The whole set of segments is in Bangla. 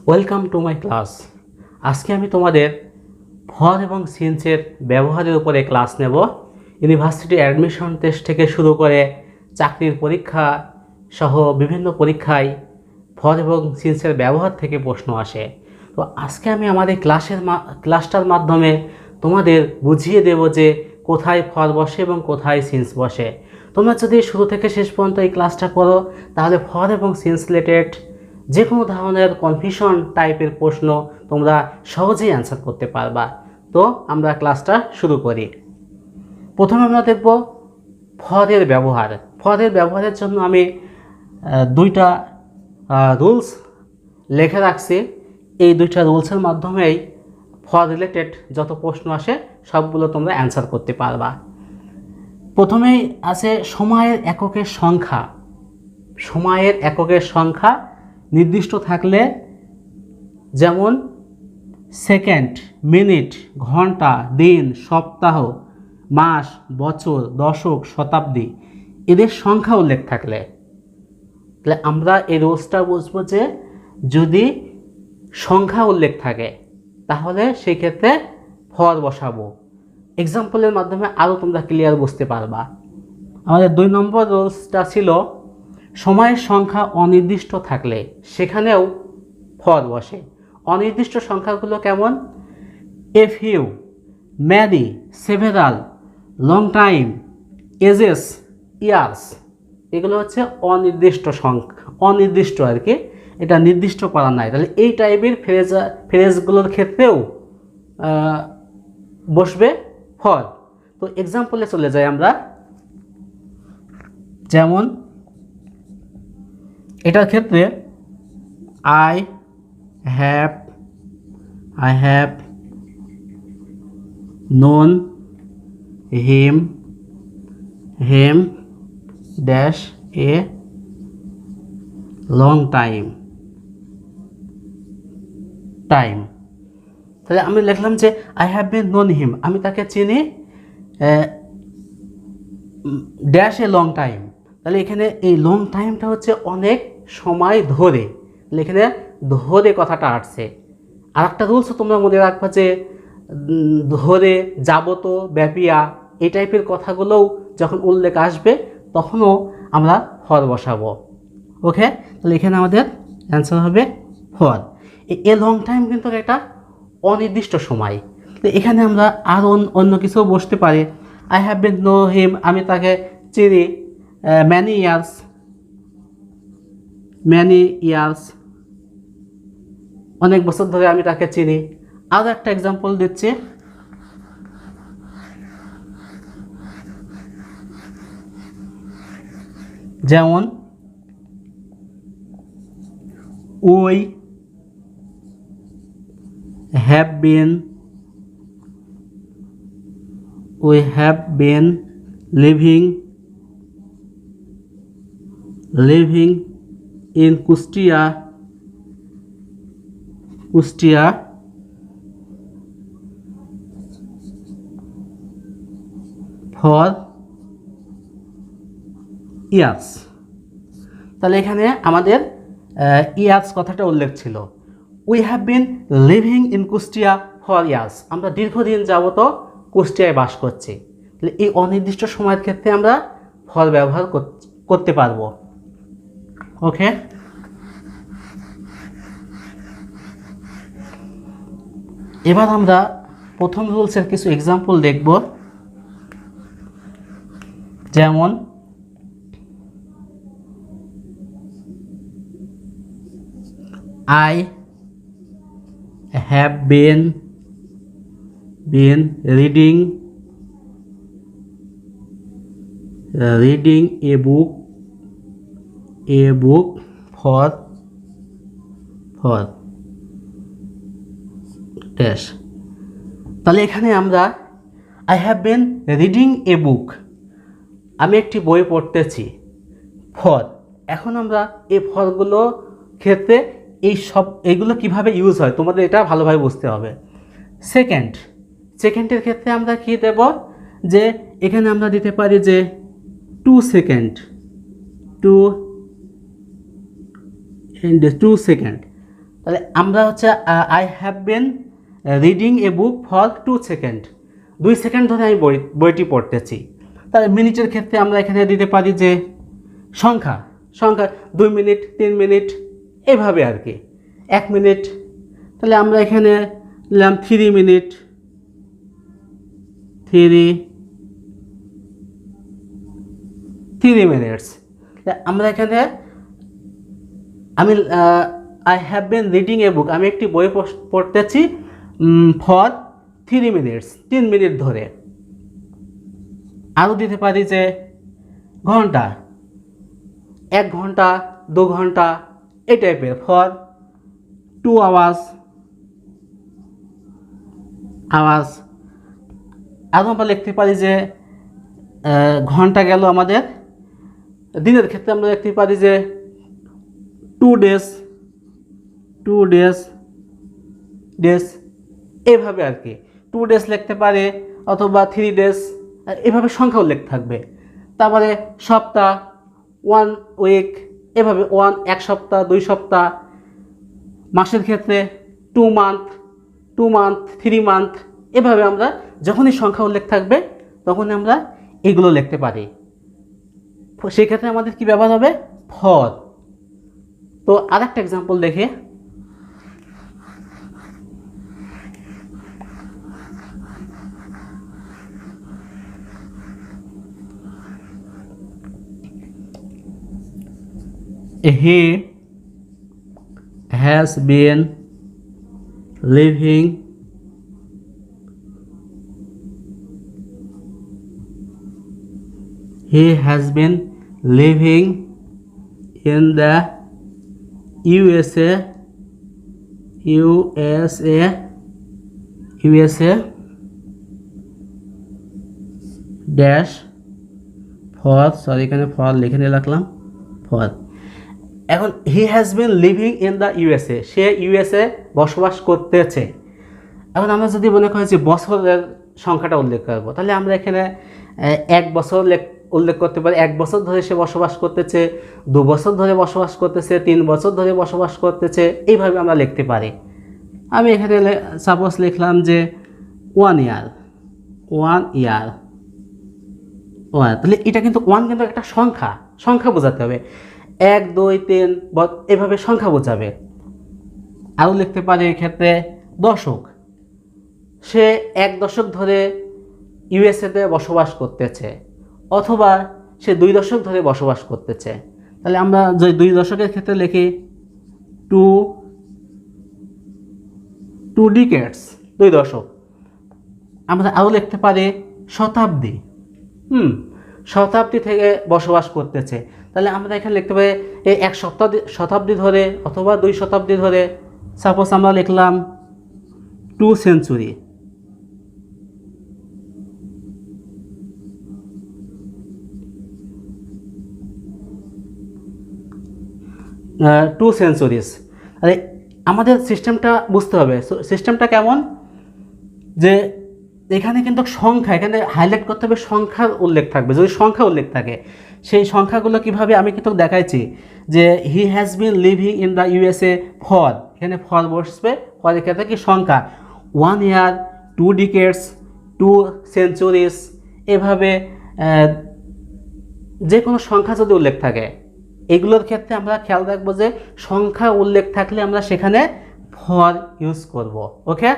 Welcome to my class. আজকে আমি তোমাদের ফর এবং সিন্সের ব্যবহারের উপরে ক্লাস নেব। ইউনিভার্সিটি অ্যাডমিশন টেস্ট থেকে শুরু করে চাকরির পরীক্ষা সহ বিভিন্ন পরীক্ষায় ফর এবং সিন্সের ব্যবহার থেকে প্রশ্ন আসে। তো আজকে আমি আমাদের ক্লাসটার মাধ্যমে তোমাদের বুঝিয়ে দেব যে কোথায় ফর বসে এবং কোথায় সিন্স বসে। তোমরা যদি শুরু থেকে শেষ পর্যন্ত এই ক্লাসটা করো তাহলে ফর এবং সিন্স রিলেটেড যে কোনো ধরনের কনফিউশন টাইপের প্রশ্ন তোমরা সহজেই অ্যান্সার করতে পারবা। তো আমরা ক্লাসটা শুরু করি। প্রথমে আমরা দেখব ফরের ব্যবহার। ফরের ব্যবহারের জন্য আমি দুইটা রুলস লিখে রাখছি। এই দুইটা রুলসের মাধ্যমেই ফর রিলেটেড যত প্রশ্ন আসে সবগুলো তোমরা অ্যান্সার করতে পারবা। প্রথমেই আছে সময়ের এককের সংখ্যা। সময়ের এককের সংখ্যা নির্দিষ্ট থাকলে, যেমন সেকেন্ড, মিনিট, ঘন্টা, দিন, সপ্তাহ, মাস, বছর, দশক, শতাব্দী, এদের সংখ্যা উল্লেখ থাকলে, তাহলে আমরা এই রুলসটা বুঝবো যে যদি সংখ্যা উল্লেখ থাকে তাহলে সেই ক্ষেত্রে ফর বসাবো। এক্সাম্পলের মাধ্যমে আরও তোমরা ক্লিয়ার বুঝতে পারবা। আমাদের 2 নম্বর রুলসটা ছিল সময়ের সংখ্যা অনির্দিষ্ট থাকলে সেখানেও ফর বসে। অনির্দিষ্ট সংখ্যাগুলো কেমন? A few, many, several, long time, ages, years, এগুলো হচ্ছে অনির্দিষ্ট সংখ্যা, অনির্দিষ্ট আর কি, এটা নির্দিষ্ট করা নাই। তাহলে এই টাইপের ফ্রেজগুলোর ক্ষেত্রেও বসবে ফর। তো এক্সাম্পলে চলে যাই আমরা। যেমন এটার ক্ষেত্রে I have known him dash a long time. তাহলে আমি লিখলাম যে আই হ্যাভ বিন নোন হিম, আমি তাকে চিনি ড্যাশ এ লং টাইম। তাহলে এখানে এই লং টাইমটা হচ্ছে অনেক সময় ধরে, তাহলে এখানে ধরে কথাটা আসছে। আর একটা রুলসও তোমরা মনে রাখবা যে ধরে, যাবত, ব্যাপিয়া, এই টাইপের কথাগুলোও যখন উল্লেখ আসবে তখনও আমরা ফর বসাবো। ওকে, তাহলে এখানে আমাদের অ্যান্সার হবে ফর। এ লং টাইম কিন্তু একটা অনির্দিষ্ট সময়। তো এখানে আমরা আরও অন্য কিছু বসতে পারি। I have been know him, আমি তাকে চিনি ম্যানি ইয়ার্স, অনেক বছর ধরে আমি তাকে চিনি। আরও একটা এক্সাম্পল দিচ্ছি। যেমন we have been living in Kushtia for years. তাহলে এখানে আমাদের ইয়ার্স কথাটা উল্লেখ ছিল। We have been living in Kushtia for years, আমরা দীর্ঘদিন যাবত কুষ্টিয়ায় বাস করছি। তাহলে এই অনির্দিষ্ট সময়ের ক্ষেত্রে আমরা ফর ব্যবহার করতে পারবো। ওকে, এবার আমরা প্রথম রুলসের কিছু এক্সাম্পল দেখব। যেমন I have been reading a book for dash। তাহলে এখানে আমরা I have been reading a book, আমি একটি বই পড়তেছি, ফর। এখন আমরা এই ফরগুলো ক্ষেত্রে এইগুলো কিভাবে ইউজ হয় তোমাদের এটা ভালোভাবে বুঝতে হবে। সেকেন্ডের ক্ষেত্রে আমরা কি দেব, যে এখানে আমরা দিতে পারি যে 2 সেকেন্ড, 2 সেকেন্ড। তাহলে আমরা হচ্ছে I have been reading a book for 2 second, 2 second ধরে আমি বইটি পড়তেছি। তাহলে মিনিটের ক্ষেত্রে আমরা এখানে দিতে পারি যে সংখ্যা সংখ্যা 2 মিনিট, 3 মিনিট, এভাবে আর কি, 1 মিনিট। তাহলে আমরা এখানে নিলাম 3 মিনিট, 3 মিনিটস। আমরা এখানে আমি I have been reading a বুক, আমি একটি বই পড়তেছি ফর 3 মিনিটস, 3 মিনিট ধরে। আরও দিতে পারি যে ঘন্টা, 1 ঘন্টা, 2 ঘন্টা, এই টাইপের, ফর 2 আওয়ার্স। আরও আমরা লিখতে পারি যে ঘন্টা গেল আমাদের। দিনের ক্ষেত্রে আমরা লিখতে পারি যে 2 ডেজ, এভাবে আর কি, 2 ডেজ লিখতে পারে অথবা 3 ডেজ, এভাবে সংখ্যা উল্লেখ থাকবে। তারপরে সপ্তাহ, 1 উইক, এভাবে 1 সপ্তাহ, 2 সপ্তাহ। মাসের ক্ষেত্রে 2 মান্থ, 3 মান্থ, এভাবে আমরা যখনই সংখ্যা উল্লেখ থাকবে তখনই আমরা এগুলো লিখতে পারি। সেক্ষেত্রে আমাদের কি ব্যবহার হবে? ফর। তো আরেকটা এক্সাম্পল দেখে, he has been living in the USA dash for, sorry এখানে ফর লিখে নিয়ে রাখলাম, ফর। এখন হি has been living in the USA, say USA বসবাস করতেছে। এখন আমরা যদি মনে করি যে বছরের সংখ্যাটা উল্লেখ করবো, তাহলে আমরা এখানে 1 বছর উল্লেখ করতে পারি, 1 বছর ধরে সে বসবাস করতেছে, 2 বছর ধরে বসবাস করতেছে, 3 বছর ধরে বসবাস করতেছে, এইভাবে আমরা লিখতে পারি। আমি এখানে সাপোজ লিখলাম যে 1 ইয়ার, তাহলে এটা কিন্তু 1 কিন্তু একটা সংখ্যা বোঝাতে হবে, 1 2 3 এভাবে সংখ্যা বোঝাবে। আরও লিখতে পারি এক্ষেত্রে দশক, সে 1 দশক ধরে ইউএসএতে বসবাস করতেছে, অথবা সে 2 দশক ধরে বসবাস করতেছে। তাহলে আমরা যদি 2 দশকের ক্ষেত্রে লিখি 2 ডিকেডস, 2 দশক। আমরা আরও লিখতে পারি শতাব্দী, শতাব্দী থেকে বসবাস করতেছে। তাহলে আমরা এখানে লিখতে পারি এই 1 শতাব্দী ধরে অথবা 2 শতাব্দী ধরে। সাপোজ আমরা লিখলাম 2 সেঞ্চুরি। 2 সেঞ্চুরিজ। আরে আমাদের সিস্টেমটা বুঝতে হবে। সিস্টেমটা কেমন, যে এখানে কিন্তু সংখ্যা, এখানে হাইলাইট করতে হবে, সংখ্যার উল্লেখ থাকবে। যদি সংখ্যা উল্লেখ থাকে, সেই সংখ্যাগুলো কিভাবে আমি কিন্তু দেখাইছি যে হি has been living in the USA for, এখানে ফর বসবে, ফরের ক্ষেত্রে কি সংখ্যা 1 ইয়ার, 2 ডিকেডস, 2 সেঞ্চুরিজ, এভাবে যে কোনো সংখ্যা যদি উল্লেখ থাকে, এগুলোর ক্ষেত্রে আমরা খেয়াল রাখবো যে সংখ্যা উল্লেখ থাকলে আমরা সেখানে ফর ইউজ করব। ওকে,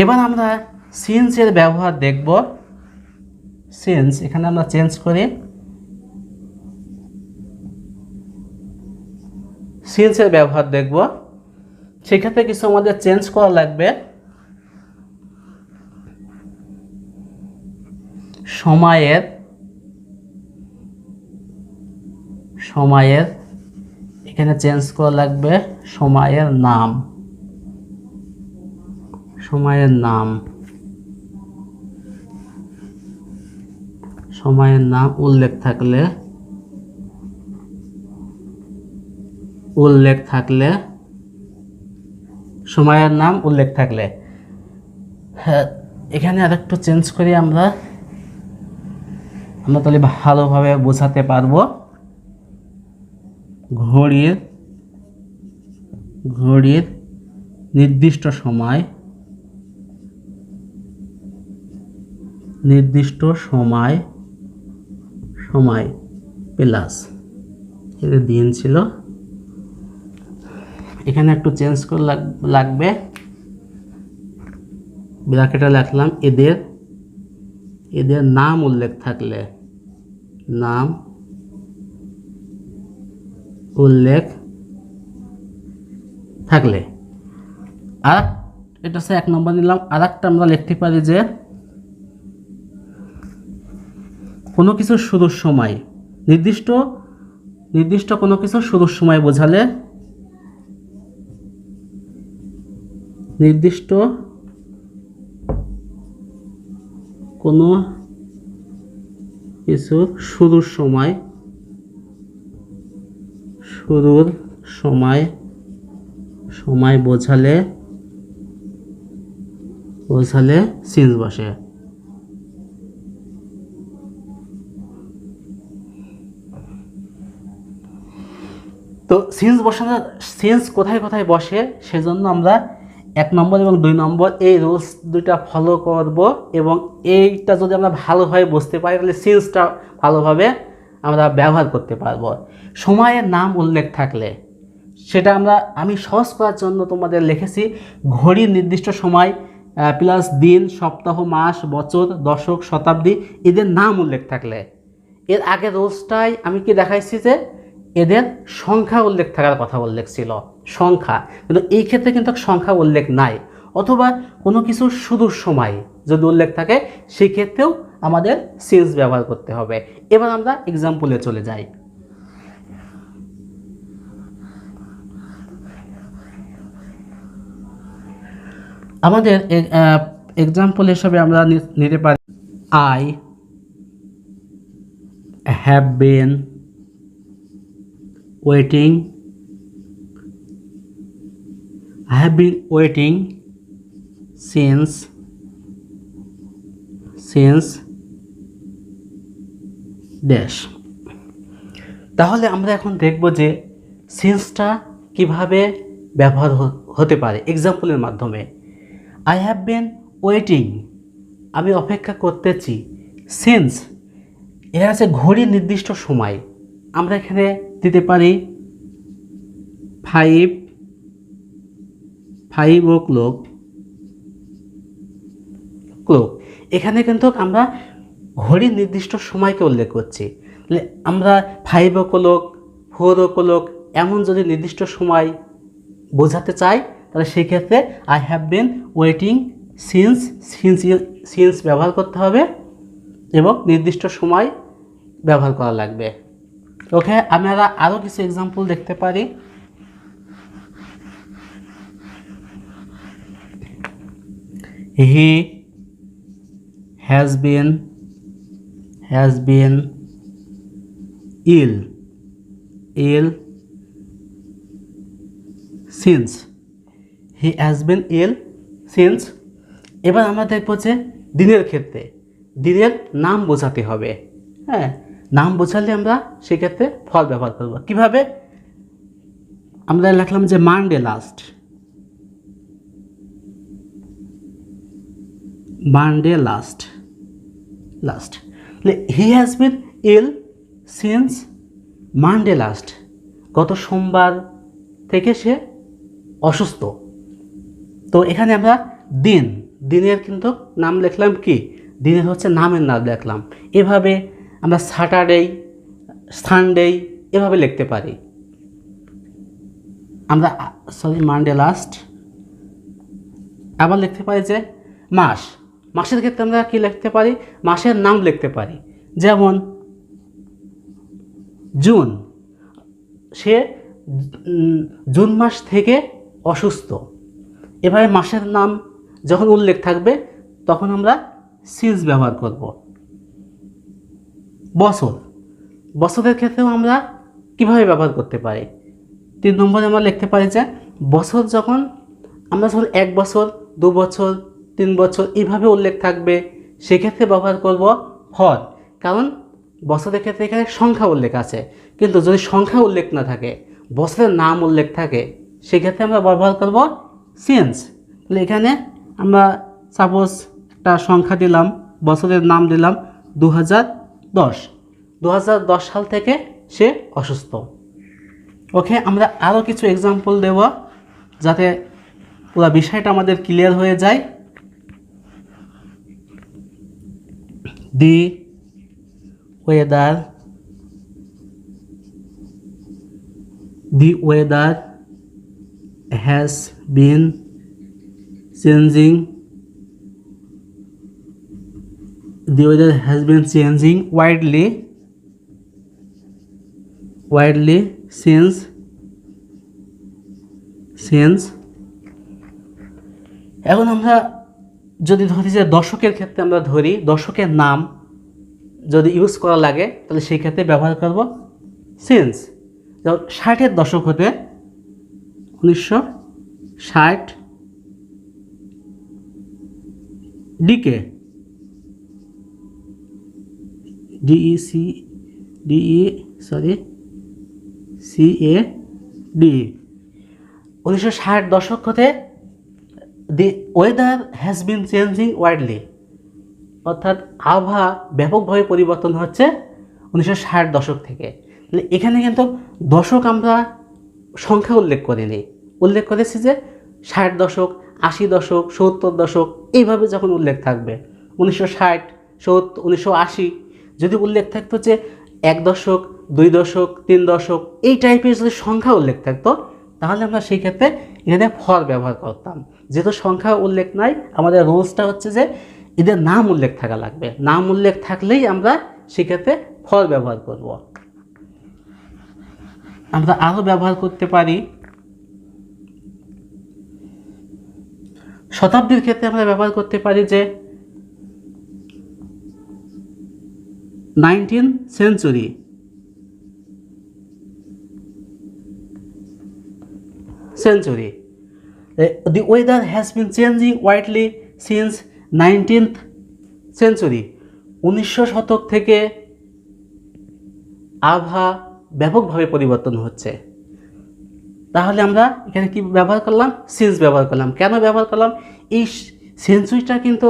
এবার আমরা সিন্সের ব্যবহার দেখব। সিন্স এখানে আমরা চেঞ্জ করি, সিন্সের ব্যবহার দেখব। সেক্ষেত্রে কিছু আমাদের চেঞ্জ করা লাগবে। সময়ের এখানে চেঞ্জ করা লাগবে সময়ের নাম উল্লেখ থাকলে হ্যাঁ, এখানে আরেকটু চেঞ্জ করি আমরা তাহলে ভালোভাবে বোঝাতে পারবো। ঘড়ির ঘড়ির নির্দিষ্ট সময় সময় প্লাস এর দিন ছিল, এখানে একটু চেঞ্জ করে লাগবে, ব্র্যাকেটে লিখলাম এদের নাম উল্লেখ থাকলে, আর এটা হচ্ছে 1 নম্বর নিলাম। আর একটা আমরা লিখতে পারি যে কোনো কিছুর শুরুর সময়, নির্দিষ্ট কোনো কিছুর শুরুর সময় বোঝালে, নির্দিষ্ট কোনো কিছুর শুরুর সময় বোঝালে সিন্স বসে। তো সিন্স কোথায় কোথায় বসে সেজন্য আমরা 1 নম্বর এবং 2 নম্বর এই রুলস দুইটা ফলো করব, এবং এইটা যদি আমরা ভালোভাবে বুঝতে পারি তাহলে সিন্সটা ভালোভাবে আমরা ব্যবহার করতে পারবো। সময়ের নাম উল্লেখ থাকলে সেটা আমি সহজ করার জন্য তোমাদের লিখেছি ঘড়ির নির্দিষ্ট সময় প্লাস দিন, সপ্তাহ, মাস, বছর, দশক, শতাব্দী, এদের নাম উল্লেখ থাকলে। এর আগের রুলসটাই আমি কি দেখাইছি যে এদের সংখ্যা উল্লেখ থাকার কথা উল্লেখ ছিল, সংখ্যা, কিন্তু এই ক্ষেত্রে কিন্তু সংখ্যা উল্লেখ নাই। অথবা কোনো কিছুর শুরুর সময় যদি উল্লেখ থাকে সেই ক্ষেত্রেও আমাদের সিন্স ব্যবহার করতে হবে। এবার আমরা এক্সাম্পলে চলে যাই। আমাদের এক্সাম্পল হিসেবে আমরা নিতে পারি I have been waiting since dash। তাহলে আমরা এখন দেখব যে সিন্সটা কিভাবে ব্যবহার হতে পারে এক্সাম্পলের মাধ্যমে। আই হ্যাভ বিন ওয়েটিং, আমি অপেক্ষা করতেছি। সিন্স এর আছে ঘড়ির নির্দিষ্ট সময়, আমরা এখানে দিতে পারি 5 o'clock। এখানে কিন্তু আমরা ঘড়ির নির্দিষ্ট সময়কে উল্লেখ করছি। আমরা 5 o'clock, 4 o'clock এমন যদি নির্দিষ্ট সময় বোঝাতে চাই তাহলে সেই ক্ষেত্রে I have been waiting since ব্যবহার করতে হবে এবং নির্দিষ্ট সময় ব্যবহার করা লাগবে। ওকে, আমরা আরও কিছু এক্সাম্পল দেখতে পারি। He has been ill since, he has been ill since. এবার আমরা দেখব যে দিনের ক্ষেত্রে দিনের নাম বোঝাতে হবে। হ্যাঁ, নাম বোঝালে আমরা সেক্ষেত্রে ফল ব্যবহার করব। কিভাবে? আমরা লিখলাম যে Monday last, he has been ill since Monday last, গত সোমবার থেকে সে অসুস্থ। তো এখানে আমরা দিনের কিন্তু নাম লিখলাম, কি দিনের হচ্ছে নামের নাম লিখলাম। এভাবে আমরা স্যাটারডে, সানডে এভাবে লিখতে পারি। আমরা মানডে লাস্ট। আবার লিখতে পারি যে মাসের ক্ষেত্রে আমরা কি লিখতে পারি? মাসের নাম লিখতে পারি। যেমন জুন, সে জুন মাস থেকে অসুস্থ। এভাবে মাসের নাম যখন উল্লেখ থাকবে তখন আমরা সিন্স ব্যবহার করব। বছরের ক্ষেত্রেও আমরা কিভাবে ব্যবহার করতে পারি? 3 নম্বরে আমরা লিখতে পারি যে বছর যখন 1 বছর, 2 বছর, 3 বছর এইভাবে উল্লেখ থাকবে সেক্ষেত্রে ব্যবহার করব ফর, কারণ বছরের ক্ষেত্রে এখানে সংখ্যা উল্লেখ আছে, কিন্তু যদি সংখ্যা উল্লেখ না থাকে, বছরের নাম উল্লেখ থাকে, সেক্ষেত্রে আমরা ব্যবহার করব সিন্স। তাহলে এখানে আমরা সাপোজ একটা সংখ্যা দিলাম, বছরের নাম দিলাম 2010। 2010 সাল থেকে সে অসুস্থ। ওকে, আমরা আরও কিছু এক্সাম্পল দেব যাতে পুরো বিষয়টা আমাদের ক্লিয়ার হয়ে যায়। দি weather has been changing. The weather has been changing widely since এখন আমরা যদি ধরি যে দশকের ক্ষেত্রে আমরা ধরি, দশকের নাম যদি ইউজ করা লাগে তাহলে সেই ক্ষেত্রে ব্যবহার করব সিন্স। যেমন 60-এর দশক হতে 1960 ডিকে, CAD 1960 দশক হতে the weather has been changing widely, অর্থাৎ আবহাওয়া ব্যাপকভাবে পরিবর্তন হচ্ছে 1960 দশক থেকে। তাহলে এখানে কিন্তু দশক আমরা সংখ্যা উল্লেখ করিনি, উল্লেখ করেছি যে 60 দশক, 80 দশক, 70 দশক, এইভাবে যখন উল্লেখ থাকবে 1960, 70, 1980 যদি উল্লেখ থাকতো যে 1 দশক, 2 দশক, 3 দশক, এই টাইপের যদি সংখ্যা উল্লেখ থাকতো তাহলে আমরা সেই ক্ষেত্রে এখানে ফর ব্যবহার করতাম। যেহেতু সংখ্যা উল্লেখ নাই, আমাদের রুলসটা হচ্ছে যে এদের নাম উল্লেখ থাকা লাগবে, নাম উল্লেখ থাকলেই আমরা সেক্ষেত্রে ফর ব্যবহার করব। আমরা আরও ব্যবহার করতে পারি শতাব্দীর ক্ষেত্রে আমরা ব্যবহার করতে পারি যে 19th century, the weather has been changing widely since 19th century। 1900 শতক থেকে আবহাওয়া ব্যাপকভাবে পরিবর্তন হচ্ছে। তাহলে আমরা এখানে কি ব্যবহার করলাম? সিন্স ব্যবহার করলাম। কেন ব্যবহার করলাম? এই সেঞ্চুরিটা কিন্তু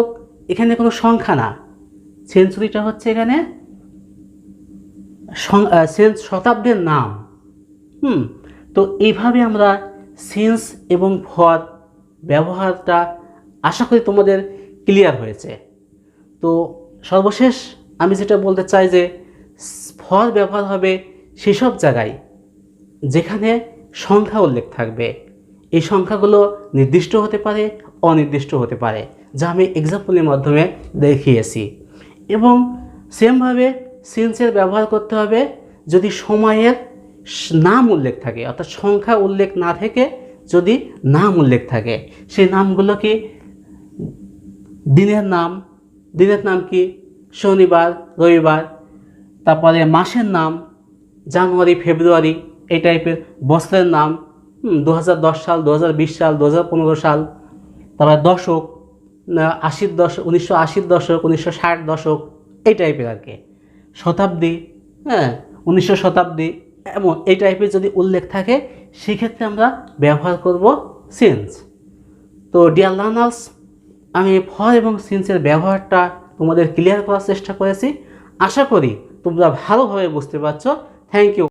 এখানে কোনো সংখ্যা না, সেঞ্চুরিটা হচ্ছে এখানে শতাব্দীর নাম। তো এইভাবে আমরা সিন্স এবং ফর ব্যবহারটা আশা করি তোমাদের ক্লিয়ার হয়েছে। তো সর্বশেষ আমি যেটা বলতে চাই যে ফর ব্যবহার হবে সেসব জায়গায় যেখানে সংখ্যা উল্লেখ থাকবে। এই সংখ্যাগুলো নির্দিষ্ট হতে পারে, অনির্দিষ্ট হতে পারে, যা আমি এক্সাম্পলের মাধ্যমে দেখিয়েছি। এবং সেমভাবে সিন্সের ব্যবহার করতে হবে যদি সময়ের নাম উল্লেখ থাকে, অর্থাৎ সংখ্যা উল্লেখ না থেকে যদি নাম উল্লেখ থাকে, সেই নামগুলো কি দিনের নাম কি শনিবার, রবিবার, তারপরে মাসের নাম জানুয়ারি, ফেব্রুয়ারি, এই টাইপের, বছরের নাম 2010 সাল, 2020 সাল, 2015 সাল, তারপরে দশক 80 দশক, 1980 দশক, 1960 দশক, এই টাইপের আর কি, শতাব্দী, 1900 শতাব্দী, এমন এই টাইপের যদি উল্লেখ থাকে সেক্ষেত্রে আমরা ব্যবহার করব সিন্স। তো ডিয়ার লার্নার্স, আমি ফর এবং সিন্সের ব্যবহারটা তোমাদের ক্লিয়ার করার চেষ্টা করেছি। আশা করি তোমরা ভালোভাবে বুঝতে পারছো। Thank you.